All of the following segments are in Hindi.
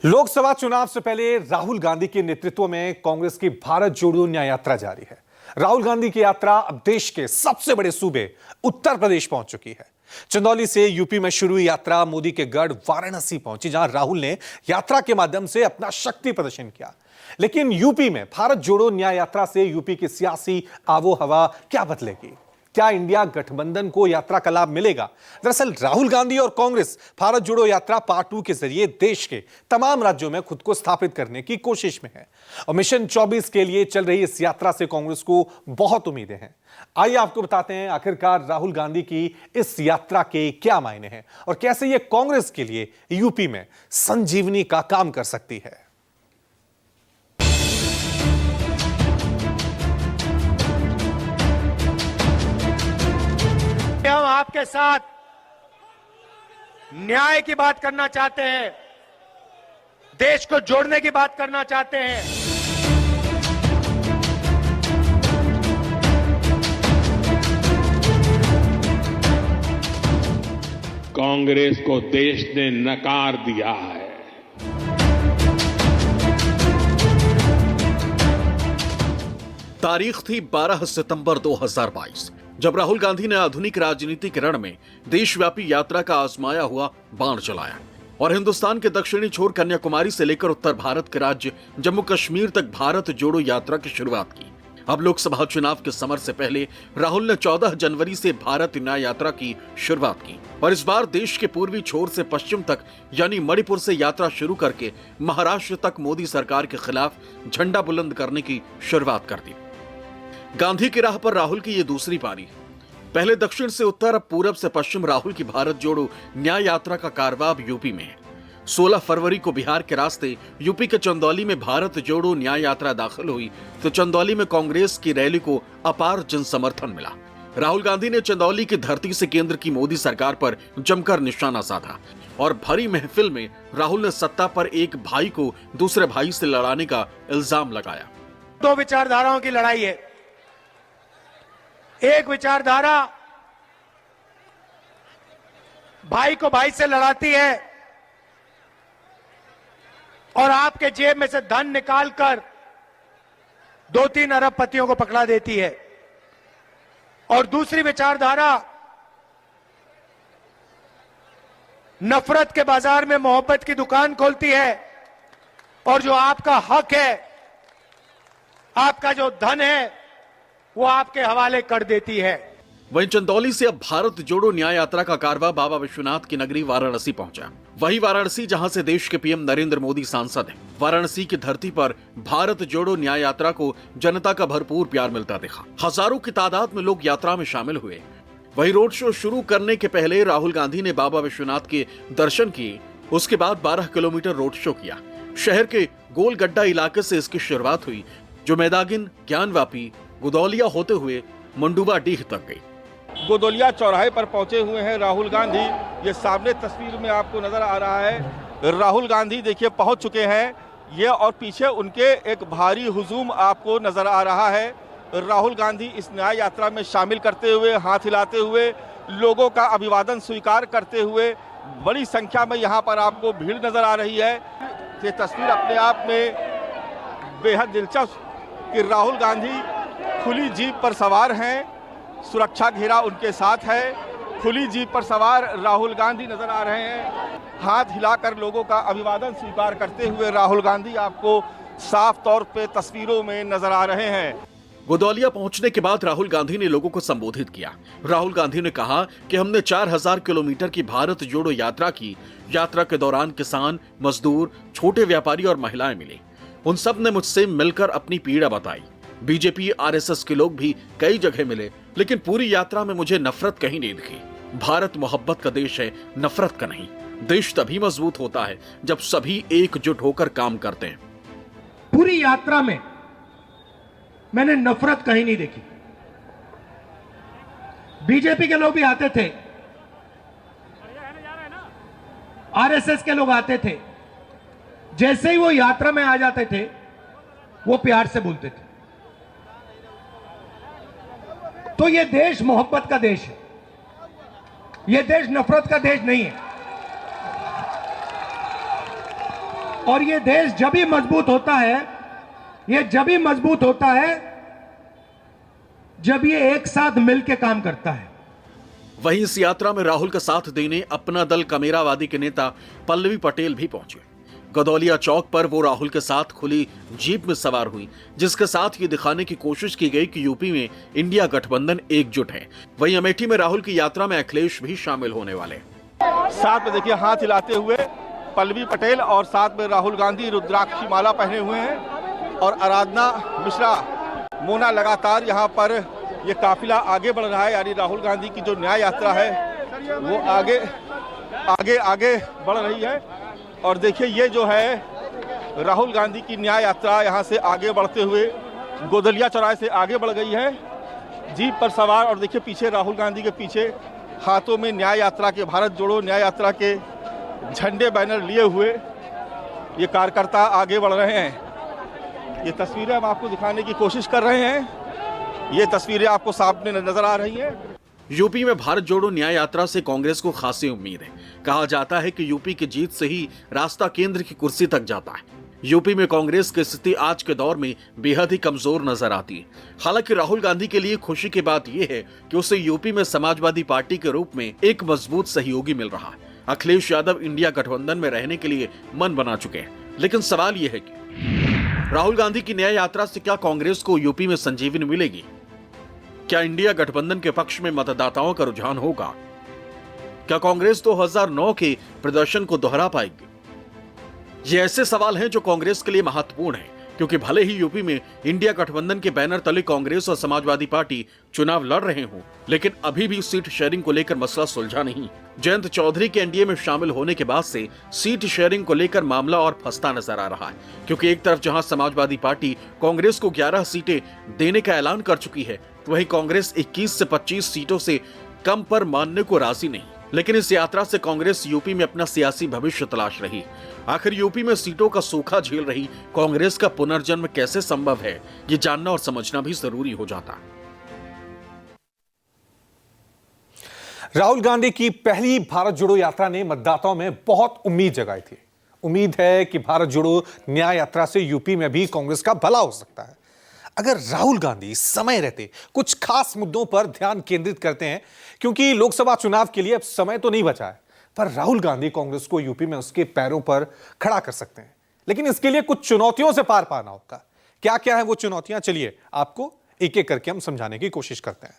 लोकसभा चुनाव से पहले राहुल गांधी के नेतृत्व में कांग्रेस की भारत जोड़ो न्याय यात्रा जारी है। राहुल गांधी की यात्रा अब देश के सबसे बड़े सूबे उत्तर प्रदेश पहुंच चुकी है। चंदौली से यूपी में शुरू हुई यात्रा मोदी के गढ़ वाराणसी पहुंची, जहां राहुल ने यात्रा के माध्यम से अपना शक्ति प्रदर्शन किया। लेकिन यूपी में भारत जोड़ो न्याय यात्रा से यूपी की सियासी आबोहवा क्या बदलेगी? क्या इंडिया गठबंधन को यात्रा का लाभ मिलेगा? दरअसल राहुल गांधी और कांग्रेस भारत जोड़ो यात्रा पार्ट 2 के जरिए देश के तमाम राज्यों में खुद को स्थापित करने की कोशिश में है और मिशन 24 के लिए चल रही इस यात्रा से कांग्रेस को बहुत उम्मीदें हैं। आइए आपको बताते हैं आखिरकार राहुल गांधी की इस यात्रा के क्या मायने हैं और कैसे यह कांग्रेस के लिए यूपी में संजीवनी का काम कर सकती है। हम आपके साथ न्याय की बात करना चाहते हैं, देश को जोड़ने की बात करना चाहते हैं। कांग्रेस को देश ने नकार दिया है। तारीख थी 12 सितंबर 2022, जब राहुल गांधी ने आधुनिक राजनीति के रण में देशव्यापी यात्रा का आजमाया हुआ बाण चलाया और हिंदुस्तान के दक्षिणी छोर कन्याकुमारी से लेकर उत्तर भारत के राज्य जम्मू कश्मीर तक भारत जोड़ो यात्रा की शुरुआत की। अब लोकसभा चुनाव के समर से पहले राहुल ने 14 जनवरी से भारत न्याय यात्रा की शुरुआत की और इस बार देश के पूर्वी छोर से पश्चिम तक यानी मणिपुर से यात्रा शुरू करके महाराष्ट्र तक मोदी सरकार के खिलाफ झंडा बुलंद करने की शुरुआत कर दी। गांधी की राह पर राहुल की ये दूसरी पारी। पहले दक्षिण से उत्तर, अब पूरब से पश्चिम राहुल की भारत जोड़ो न्याय यात्रा का कारवां अब यूपी में है। 16 फरवरी को बिहार के रास्ते यूपी के चंदौली में भारत जोड़ो न्याय यात्रा दाखिल हुई तो चंदौली में कांग्रेस की रैली को अपार जनसमर्थन मिला। राहुल गांधी ने चंदौली की धरती से केंद्र की मोदी सरकार पर जमकर निशाना साधा और भरी महफिल में राहुल ने सत्ता पर एक भाई को दूसरे भाई से लड़ाने का इल्जाम लगाया। दो विचारधाराओं की लड़ाई है। एक विचारधारा भाई को भाई से लड़ाती है और आपके जेब में से धन निकालकर 2-3 अरबपतियों को पकड़ा देती है, और दूसरी विचारधारा नफरत के बाजार में मोहब्बत की दुकान खोलती है और जो आपका हक है, आपका जो धन है, वो आपके हवाले कर देती है। वहीं चंदौली से अब भारत जोड़ो न्याय यात्रा का कारवां बाबा विश्वनाथ की नगरी वाराणसी पहुंचा। वही वाराणसी जहां से देश के पीएम नरेंद्र मोदी सांसद हैं। वाराणसी की धरती पर भारत जोड़ो न्याय यात्रा को जनता का भरपूर प्यार मिलता दिखा। हजारों की तादाद में लोग यात्रा में शामिल हुए। वही रोड शो शुरू करने के पहले राहुल गांधी ने बाबा विश्वनाथ के दर्शन किए। उसके बाद 12 किलोमीटर रोड शो किया। शहर के गोलगड्डा इलाके से इसकी शुरुआत हुई, जो मैदागिन, ज्ञानवापी, गुदौलिया होते हुए मंडुवा डीह तक गई। गोदौलिया चौराहे पर पहुंचे हुए हैं राहुल गांधी। ये सामने तस्वीर में आपको नजर आ रहा है, राहुल गांधी देखिए पहुंच चुके हैं ये, और पीछे उनके एक भारी हुजूम आपको नजर आ रहा है। राहुल गांधी इस न्याय यात्रा में शामिल करते हुए, हाथ हिलाते हुए, लोगों का अभिवादन स्वीकार करते हुए, बड़ी संख्या में यहाँ पर आपको भीड़ नजर आ रही है। ये तस्वीर अपने आप में बेहद दिलचस्प कि राहुल गांधी खुली जीप पर सवार हैं, सुरक्षा घेरा उनके साथ है। खुली जीप पर सवार राहुल गांधी नजर आ रहे हैं। हाथ हिलाकर लोगों का अभिवादन स्वीकार करते हुए राहुल गांधी आपको साफ तौर पे तस्वीरों में नजर आ रहे हैं। गोदौलिया पहुंचने के बाद राहुल गांधी ने लोगों को संबोधित किया। राहुल गांधी ने कहा कि हमने 4000 किलोमीटर की भारत जोड़ो यात्रा की। यात्रा के दौरान किसान, मजदूर, छोटे व्यापारी और महिलाएं मिले। उन सब ने मुझसे मिलकर अपनी पीड़ा बताई। बीजेपी, आरएसएस के लोग भी कई जगह मिले, लेकिन पूरी यात्रा में मुझे नफरत कहीं नहीं दिखी। भारत मोहब्बत का देश है, नफरत का नहीं। देश तभी मजबूत होता है जब सभी एकजुट होकर काम करते हैं। पूरी यात्रा में मैंने नफरत कहीं नहीं देखी। बीजेपी के लोग भी आते थे, आरएसएस के लोग आते थे। जैसे ही वो यात्रा में आ जाते थे, वो प्यार से बोलते थे। तो ये देश मोहब्बत का देश है, ये देश नफरत का देश नहीं है। और ये देश जब भी मजबूत होता है, ये जब भी मजबूत होता है जब ये एक साथ मिलकर काम करता है। वहीं इस यात्रा में राहुल का साथ देने अपना दल कमेरावादी के नेता पल्लवी पटेल भी पहुंचे। गदौलिया चौक पर वो राहुल के साथ खुली जीप में सवार हुई, जिसके साथ ये दिखाने की कोशिश की गई कि यूपी में इंडिया गठबंधन एकजुट है। वहीं अमेठी में राहुल की यात्रा में अखिलेश भी शामिल होने वाले। साथ में देखिए हाथ हिलाते हुए पल्लवी पटेल और साथ में राहुल गांधी रुद्राक्ष की माला पहने हुए हैं और आराधना मिश्रा मोना लगातार यहाँ पर ये काफिला आगे बढ़ रहा है। यानी राहुल गांधी की जो न्याय यात्रा है वो आगे आगे आगे बढ़ रही है। और देखिए ये जो है राहुल गांधी की न्याय यात्रा यहाँ से आगे बढ़ते हुए गोदलिया चौराहे से आगे बढ़ गई है जीप पर सवार। और देखिए पीछे राहुल गांधी के पीछे हाथों में न्याय यात्रा के, भारत जोड़ो न्याय यात्रा के झंडे बैनर लिए हुए ये कार्यकर्ता आगे बढ़ रहे हैं। ये तस्वीरें हम आपको दिखाने की कोशिश कर रहे हैं। ये तस्वीरें आपको सामने नजर आ रही हैं। यूपी में भारत जोड़ो न्याय यात्रा से कांग्रेस को खासी उम्मीद है। कहा जाता है कि यूपी की जीत से ही रास्ता केंद्र की कुर्सी तक जाता है। यूपी में कांग्रेस की स्थिति आज के दौर में बेहद ही कमजोर नजर आती है। हालांकि राहुल गांधी के लिए खुशी की बात यह है कि उसे यूपी में समाजवादी पार्टी के रूप में एक मजबूत सहयोगी मिल रहा है। अखिलेश यादव इंडिया गठबंधन में रहने के लिए मन बना चुके हैं, लेकिन सवाल यह है कि राहुल गांधी की न्याय यात्रा से क्या कांग्रेस को यूपी में संजीवनी मिलेगी? क्या इंडिया गठबंधन के पक्ष में मतदाताओं का रुझान होगा? क्या कांग्रेस 2009 के प्रदर्शन को दोहरा पाएगी? ये ऐसे सवाल हैं जो कांग्रेस के लिए महत्वपूर्ण हैं, क्योंकि भले ही यूपी में इंडिया गठबंधन के बैनर तले कांग्रेस और समाजवादी पार्टी चुनाव लड़ रहे हों, लेकिन अभी भी सीट शेयरिंग को लेकर मसला सुलझा नहीं। जयंत चौधरी के एनडीए में शामिल होने के बाद से सीट शेयरिंग को लेकर मामला और फंसता नजर आ रहा है, क्योंकि एक तरफ जहां समाजवादी पार्टी कांग्रेस को 11 सीटें देने का ऐलान कर चुकी है, तो वहीं कांग्रेस 21 से 25 सीटों से कम पर मानने को राजी नहीं। लेकिन इस यात्रा से कांग्रेस यूपी में अपना सियासी भविष्य तलाश रही। आखिर यूपी में सीटों का सूखा झेल रही कांग्रेस का पुनर्जन्म कैसे संभव है, ये जानना और समझना भी जरूरी हो जाता। राहुल गांधी की पहली भारत जोड़ो यात्रा ने मतदाताओं में बहुत उम्मीद जगाई थी। उम्मीद है कि भारत जोड़ो न्याय यात्रा से यूपी में भी कांग्रेस का भला हो सकता है। अगर राहुल गांधी समय रहते कुछ खास मुद्दों पर ध्यान केंद्रित करते हैं, क्योंकि लोकसभा चुनाव के लिए अब समय तो नहीं बचा है, पर राहुल गांधी कांग्रेस को यूपी में उसके पैरों पर खड़ा कर सकते हैं। लेकिन इसके लिए कुछ चुनौतियों से पार पाना होगा। क्या क्या है वो चुनौतियां, चलिए आपको एक एक करके हम समझाने की कोशिश करते हैं।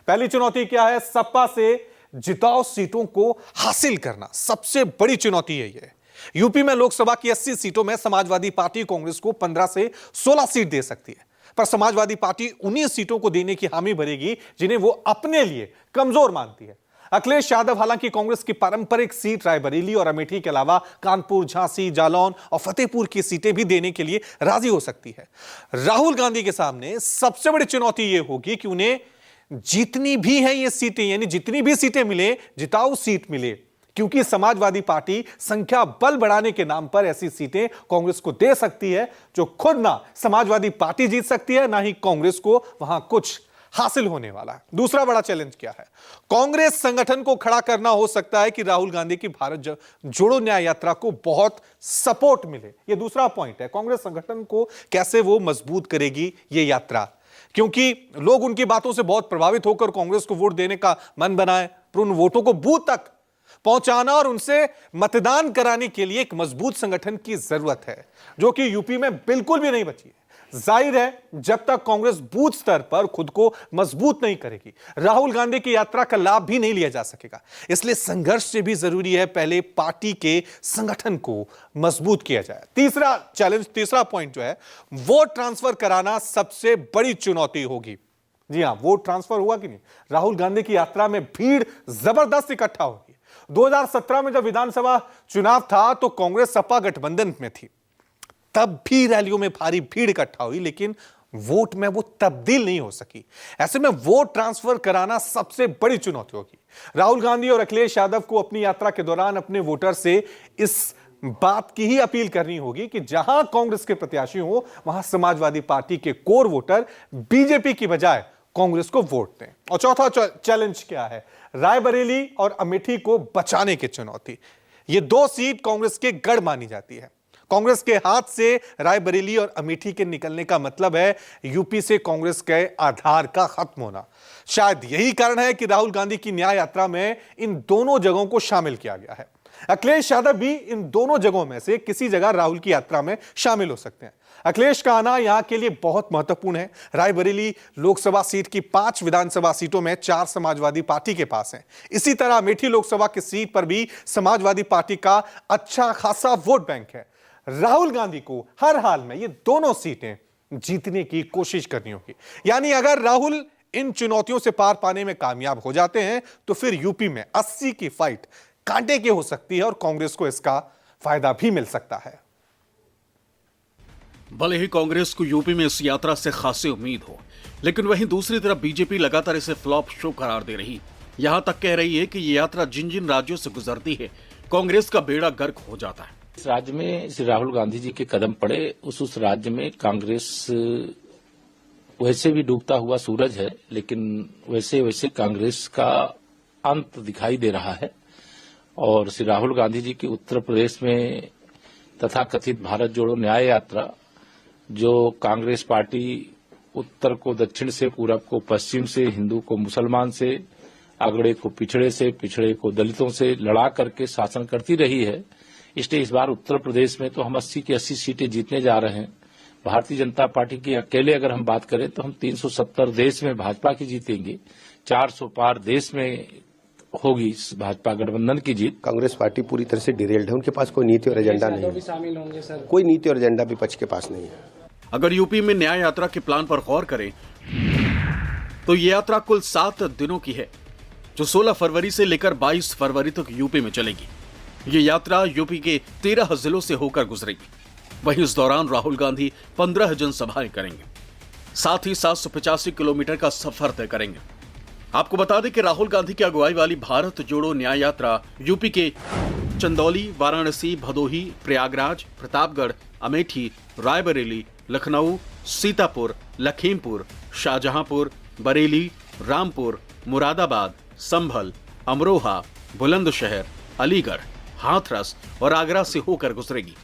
पहली चुनौती क्या है? सपा से जिताऊ सीटों को हासिल करना सबसे बड़ी चुनौती है। ये यूपी में लोकसभा की 80 सीटों में समाजवादी पार्टी कांग्रेस को 15 से 16 सीट दे सकती है, पर समाजवादी पार्टी 19 सीटों को देने की हामी भरेगी जिन्हें वो अपने लिए कमजोर मानती है। अखिलेश यादव हालांकि कांग्रेस की पारंपरिक सीट रायबरेली और अमेठी के अलावा कानपुर, झांसी, जालौन और फतेहपुर की सीटें भी देने के लिए राजी हो सकती है। राहुल गांधी के सामने सबसे बड़ी चुनौती यह होगी कि उन्हें जितनी भी है ये सीटें, यानी जितनी भी सीटें मिले, जिताऊ सीट मिले, क्योंकि समाजवादी पार्टी संख्या बल बढ़ाने के नाम पर ऐसी सीटें कांग्रेस को दे सकती है जो खुद ना समाजवादी पार्टी जीत सकती है, ना ही कांग्रेस को वहां कुछ हासिल होने वाला है। दूसरा बड़ा चैलेंज क्या है? कांग्रेस संगठन को खड़ा करना। हो सकता है कि राहुल गांधी की भारत जोड़ो न्याय यात्रा को बहुत सपोर्ट मिले। यह दूसरा पॉइंट है। कांग्रेस संगठन को कैसे वो मजबूत करेगी ये यात्रा, क्योंकि लोग उनकी बातों से बहुत प्रभावित होकर कांग्रेस को वोट देने का मन बनाए, पर उन वोटों को बूथ तक पहुंचाना और उनसे मतदान कराने के लिए एक मजबूत संगठन की जरूरत है, जो कि यूपी में बिल्कुल भी नहीं बची है। जाहिर है, जब तक कांग्रेस बूथ स्तर पर खुद को मजबूत नहीं करेगी, राहुल गांधी की यात्रा का लाभ भी नहीं लिया जा सकेगा। इसलिए संघर्ष से भी जरूरी है पहले पार्टी के संगठन को मजबूत किया जाए। तीसरा चैलेंज, तीसरा पॉइंट जो है, वोट ट्रांसफर कराना सबसे बड़ी चुनौती होगी। जी हां, वोट ट्रांसफर हुआ कि नहीं? राहुल गांधी की यात्रा में भीड़ जबरदस्त इकट्ठा होगी। 2017 में जब विधानसभा चुनाव था तो कांग्रेस सपा गठबंधन में थी, तब भी रैलियों में भारी भीड़ इकट्ठा हुई, लेकिन वोट में वो तब्दील नहीं हो सकी। ऐसे में वोट ट्रांसफर कराना सबसे बड़ी चुनौती होगी। राहुल गांधी और अखिलेश यादव को अपनी यात्रा के दौरान अपने वोटर से इस बात की ही अपील करनी होगी कि जहां कांग्रेस के प्रत्याशी हो, वहां समाजवादी पार्टी के कोर वोटर बीजेपी की बजाय कांग्रेस को वोट दें। और चौथा चैलेंज क्या है? रायबरेली और अमेठी को बचाने की चुनौती। ये 2 सीट कांग्रेस के गढ़ मानी जाती है। कांग्रेस के हाथ से रायबरेली और अमेठी के निकलने का मतलब है यूपी से कांग्रेस के आधार का खत्म होना। शायद यही कारण है कि राहुल गांधी की न्याय यात्रा में इन दोनों जगहों को शामिल किया गया है। अखिलेश यादव भी इन दोनों जगहों में से किसी जगह राहुल की यात्रा में शामिल हो सकते हैं। अखिलेश का आना यहां के लिए बहुत महत्वपूर्ण है। रायबरेली लोकसभा सीट की 5 विधानसभा सीटों में 4 समाजवादी पार्टी के पास हैं। इसी तरह अमेठी लोकसभा की सीट पर भी समाजवादी पार्टी का अच्छा खासा वोट बैंक है। राहुल गांधी को हर हाल में ये दोनों सीटें जीतने की कोशिश करनी होगी। यानी अगर राहुल इन चुनौतियों से पार पाने में कामयाब हो जाते हैं तो फिर यूपी में 80 की फाइट कांटे की हो सकती है और कांग्रेस को इसका फायदा भी मिल सकता है। भले ही कांग्रेस को यूपी में इस यात्रा से खासी उम्मीद हो, लेकिन वहीं दूसरी तरफ बीजेपी लगातार इसे फ्लॉप शो करार दे रही, यहां तक कह रही है कि ये यात्रा जिन जिन राज्यों से गुजरती है कांग्रेस का बेड़ा गर्क हो जाता है। इस राज्य में श्री राहुल गांधी जी के कदम पड़े, उस राज्य में कांग्रेस वैसे भी डूबता हुआ सूरज है, लेकिन वैसे वैसे कांग्रेस का अंत दिखाई दे रहा है। और श्री राहुल गांधी जी की उत्तर प्रदेश में तथा कथित भारत जोड़ो न्याय यात्रा, जो कांग्रेस पार्टी उत्तर को दक्षिण से, पूरब को पश्चिम से, हिंदू को मुसलमान से, अगड़े को पिछड़े से, पिछड़े को दलितों से लड़ा करके शासन करती रही है। इसलिए इस बार उत्तर प्रदेश में तो हम 80 की 80 सीटें जीतने जा रहे हैं। भारतीय जनता पार्टी की अकेले अगर हम बात करें तो हम 370 देश में भाजपा की जीतेंगे, 400 पार देश में होगी भाजपा गठबंधन की जीत। कांग्रेस पार्टी पूरी तरह से डिरेल्ड है, उनके पास कोई नीति और एजेंडा नहीं है। शामिल होंगे सर? कोई नीति और एजेंडा विपक्ष के पास नहीं है। अगर यूपी में न्याय यात्रा के प्लान पर गौर करें तो ये यात्रा कुल 7 दिनों की है, जो 16 फरवरी से लेकर 22 फरवरी तक यूपी में चलेगी। ये यात्रा यूपी के 13 जिलों से होकर गुजरेगी। वहीं इस दौरान राहुल गांधी 15 जनसभाएं करेंगे, साथ ही 785 किलोमीटर का सफर तय करेंगे। आपको बता दें कि राहुल गांधी की अगुवाई वाली भारत जोड़ो न्याय यात्रा यूपी के चंदौली, वाराणसी, भदोही, प्रयागराज, प्रतापगढ़, अमेठी, रायबरेली, लखनऊ, सीतापुर, लखीमपुर, शाहजहांपुर, बरेली, रामपुर, मुरादाबाद, संभल, अमरोहा, बुलंदशहर, अलीगढ़, हाथरस और आगरा से होकर गुजरेगी।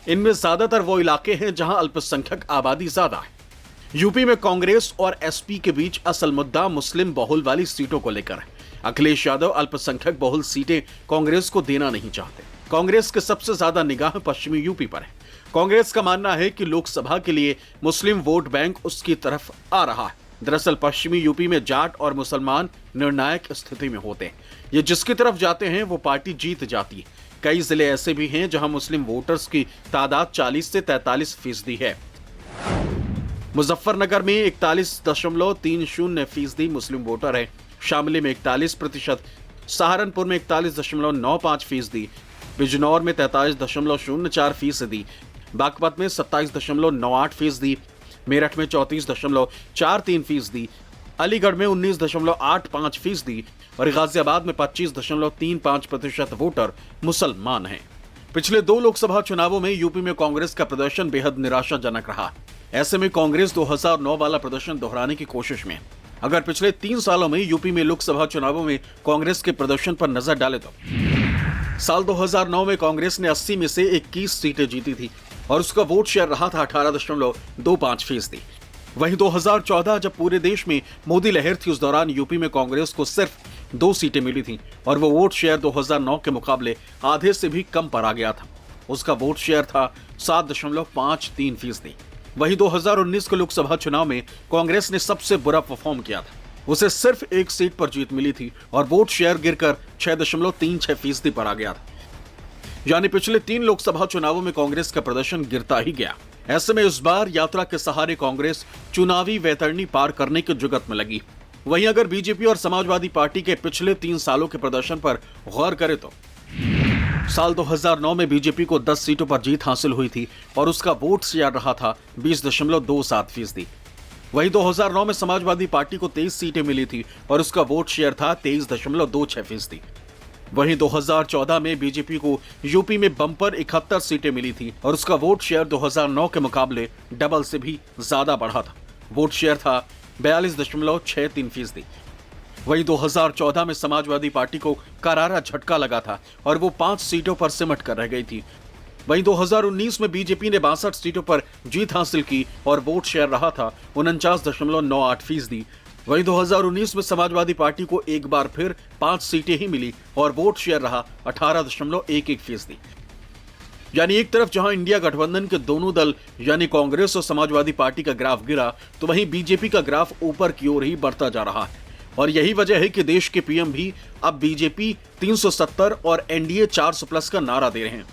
इनमें ज्यादातर वो इलाके हैं जहां अल्पसंख्यक आबादी ज्यादा है। यूपी में कांग्रेस और एसपी के बीच असल मुद्दा मुस्लिम बहुल वाली सीटों को लेकर है। अखिलेश यादव अल्पसंख्यक बहुल सीटें कांग्रेस को देना नहीं चाहते। कांग्रेस के सबसे ज्यादा निगाह पश्चिमी यूपी पर है। कांग्रेस का मानना है कि लोकसभा के लिए मुस्लिम वोट बैंक उसकी तरफ आ रहा है। दरअसल पश्चिमी यूपी में जाट और मुसलमान निर्णायक स्थिति में होते हैं। ये जिसकी तरफ जाते हैं वो पार्टी जीत जाती है। कई जिले ऐसे भी हैं जहां मुस्लिम वोटर्स की तादाद 40 से 43% है। मुजफ्फरनगर में 41.30% मुस्लिम वोटर है, शामली में 41%, सहारनपुर में 41.95%, बिजनौर में 43.04%, बागपत में 27.98%, मेरठ में 34.43%, अलीगढ़ में 19.85% और गाजियाबाद में 25.35% वोटर मुसलमान हैं। पिछले 2 लोकसभा चुनावों में यूपी में कांग्रेस का प्रदर्शन बेहद निराशाजनक रहा। ऐसे में कांग्रेस 2009 वाला प्रदर्शन दोहराने की कोशिश में। अगर पिछले 3 सालों में यूपी में लोकसभा चुनावों में कांग्रेस के प्रदर्शन पर नजर डाले तो साल 2009 में कांग्रेस ने 80 में से 21 सीटें जीती थी और उसका वोट शेयर रहा था 18.25%। वहीं 2014 जब पूरे देश में मोदी लहर थी, उस दौरान यूपी में कांग्रेस को सिर्फ 2 सीटें मिली थी और वो वोट शेयर 2009 के मुकाबले आधे से भी कम पर आ गया था। उसका वोट शेयर था 7.53%। वहीं 2019 के लोकसभा चुनाव में कांग्रेस ने सबसे बुरा परफॉर्म किया था। उसे सिर्फ 1 सीट पर जीत मिली थी और वोट शेयर गिरकर 6.36% पर आ गया था। यानी पिछले 3 लोकसभा चुनावों में कांग्रेस का प्रदर्शन गिरता ही गया। ऐसे में इस बार यात्रा के सहारे कांग्रेस चुनावी वैतरणी पार करने की जुगत में लगी। वहीं अगर बीजेपी और समाजवादी पार्टी के पिछले 3 सालों के प्रदर्शन पर गौर करें तो साल 2009 में बीजेपी को 10 सीटों पर जीत हासिल हुई थी और उसका वोट शेयर रहा था 20.27%। वहीं 2009 में समाजवादी पार्टी को 23 सीटें मिली थी और उसका वोट शेयर था 23.26%। वहीं 2014 में बीजेपी को यूपी में बम्पर 71 सीटें मिली थी और उसका वोट शेयर 2009 के मुकाबले डबल से भी ज्यादा बढ़ा था। वोट शेयर था 42.63%। वहीं 2014 में समाजवादी पार्टी को करारा झटका लगा था और वो 5 सीटों पर सिमट कर रह गई थी। वहीं 2019 में बीजेपी ने 62 सीटों पर जीत हासिल की और वोट शेयर रहा था 49.98%। वहीं 2019 में समाजवादी पार्टी को एक बार फिर 5 सीटें ही मिली और वोट शेयर रहा 18.11%। यानी एक तरफ जहां इंडिया गठबंधन के दोनों दल यानी कांग्रेस और समाजवादी पार्टी का ग्राफ गिरा, तो वहीं बीजेपी का ग्राफ ऊपर की ओर ही बढ़ता जा रहा है। और यही वजह है कि देश के पीएम भी अब बीजेपी 370 और एनडीए 400 प्लस का नारा दे रहे हैं।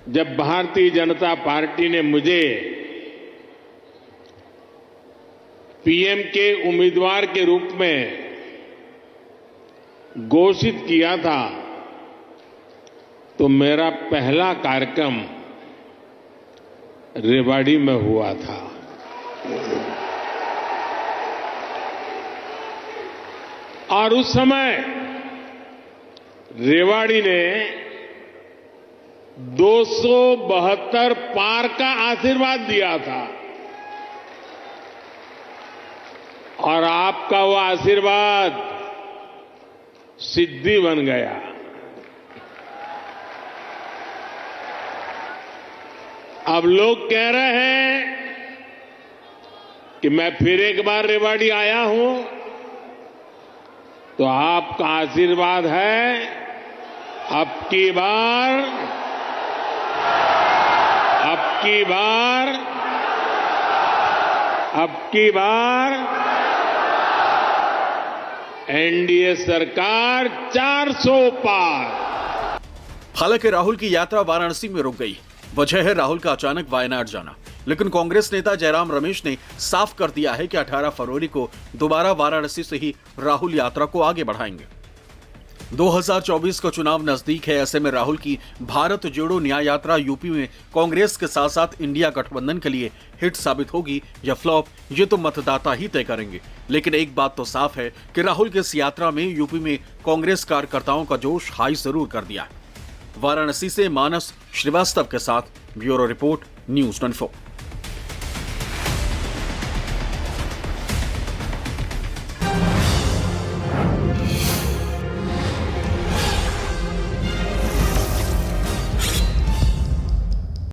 जब भारतीय जनता पार्टी ने मुझे पीएम के उम्मीदवार के रूप में घोषित किया था, तो मेरा पहला कार्यक्रम रेवाड़ी में हुआ था। और उस समय रेवाड़ी ने 272 पार का आशीर्वाद दिया था और आपका वो आशीर्वाद सिद्धि बन गया। अब लोग कह रहे हैं कि मैं फिर एक बार रेवाड़ी आया हूं, तो आपका आशीर्वाद है अब की बार एनडीए सरकार 400 पार। हालांकि राहुल की यात्रा वाराणसी में रुक गई। वजह है राहुल का अचानक वायनाड जाना। लेकिन कांग्रेस नेता जयराम रमेश ने साफ कर दिया है कि 18 फरवरी को दोबारा वाराणसी से ही राहुल यात्रा को आगे बढ़ाएंगे। 2024 का चुनाव नजदीक है, ऐसे में राहुल की भारत जोड़ो न्याय यात्रा यूपी में कांग्रेस के साथ साथ इंडिया गठबंधन के लिए हिट साबित होगी या फ्लॉप, ये तो मतदाता ही तय करेंगे। लेकिन एक बात तो साफ है कि राहुल की इस यात्रा में यूपी में कांग्रेस कार्यकर्ताओं का जोश हाई जरूर कर दिया है। वाराणसी से मानस श्रीवास्तव के साथ ब्यूरो रिपोर्ट, न्यूज़ 24।